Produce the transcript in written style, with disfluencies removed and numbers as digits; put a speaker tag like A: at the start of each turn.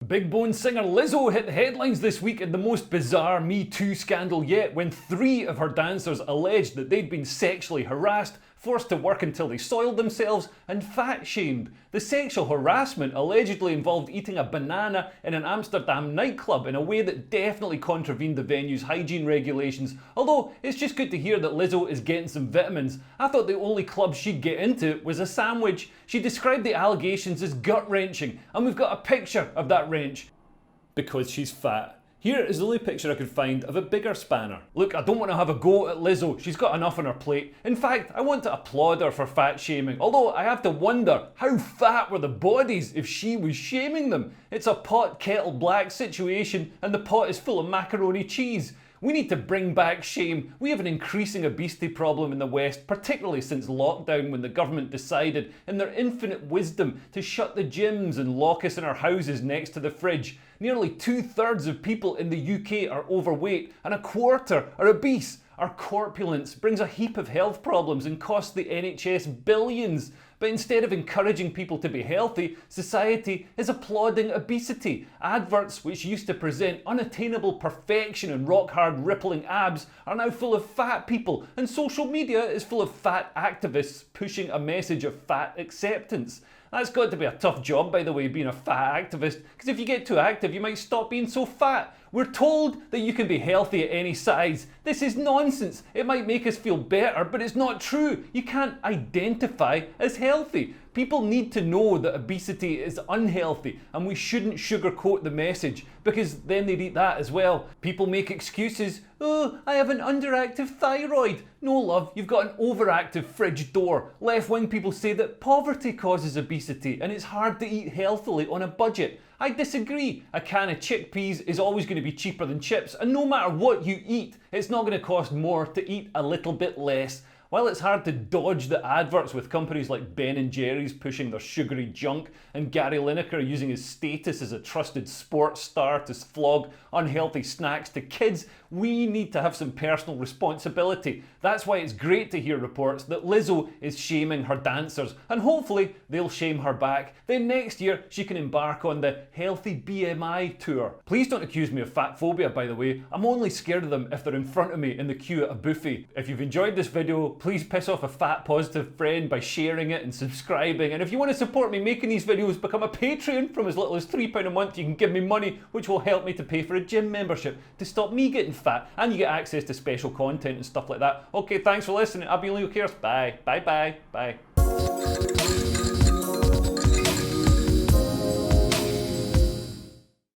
A: Big Bone singer Lizzo hit the headlines this week in the most bizarre Me Too scandal yet when 3 of her dancers alleged that they'd been sexually harassed, forced to work until they soiled themselves, and fat-shamed. The sexual harassment allegedly involved eating a banana in an Amsterdam nightclub in a way that definitely contravened the venue's hygiene regulations, although it's just good to hear that Lizzo is getting some vitamins. I thought the only club she'd get into was a sandwich. She described the allegations as gut-wrenching, and we've got a picture of that wrench. Because she's fat. Here is the only picture I could find of a bigger spanner. Look, I don't want to have a go at Lizzo, she's got enough on her plate. In fact, I want to applaud her for fat shaming, although I have to wonder how fat were the bodies if she was shaming them. It's a pot kettle black situation and the pot is full of macaroni cheese. We need to bring back shame. We have an increasing obesity problem in the West, particularly since lockdown when the government decided, in their infinite wisdom, to shut the gyms and lock us in our houses next to the fridge. Nearly 2/3 of people in the UK are overweight and a quarter are obese. Our corpulence brings a heap of health problems and costs the NHS billions. But instead of encouraging people to be healthy, society is applauding obesity. Adverts which used to present unattainable perfection and rock-hard rippling abs are now full of fat people, and social media is full of fat activists pushing a message of fat acceptance. That's got to be a tough job, by the way, being a fat activist, because if you get too active, you might stop being so fat. We're told that you can be healthy at any size. This is nonsense. It might make us feel better, but it's not true. You can't identify as healthy. People need to know that obesity is unhealthy and we shouldn't sugarcoat the message, because then they'd eat that as well. People make excuses. Oh, I have an underactive thyroid. No love, you've got an overactive fridge door. Left-wing people say that poverty causes obesity and it's hard to eat healthily on a budget. I disagree. A can of chickpeas is always going to be cheaper than chips, and no matter what you eat, it's not going to cost more to eat a little bit less. While it's hard to dodge the adverts with companies like Ben & Jerry's pushing their sugary junk and Gary Lineker using his status as a trusted sports star to flog unhealthy snacks to kids, we need to have some personal responsibility. That's why it's great to hear reports that Lizzo is shaming her dancers, and hopefully they'll shame her back. Then next year she can embark on the Healthy BMI tour. Please don't accuse me of fat phobia, by the way. I'm only scared of them if they're in front of me in the queue at a buffet. If you've enjoyed this video, please piss off a fat positive friend by sharing it and subscribing. And if you want to support me making these videos, become a Patreon. From as little as £3 a month you can give me money, which will help me to pay for a gym membership to stop me getting fat, and you get access to special content and stuff like that. Okay, thanks for listening. I've been Leo Cares. Bye. Bye.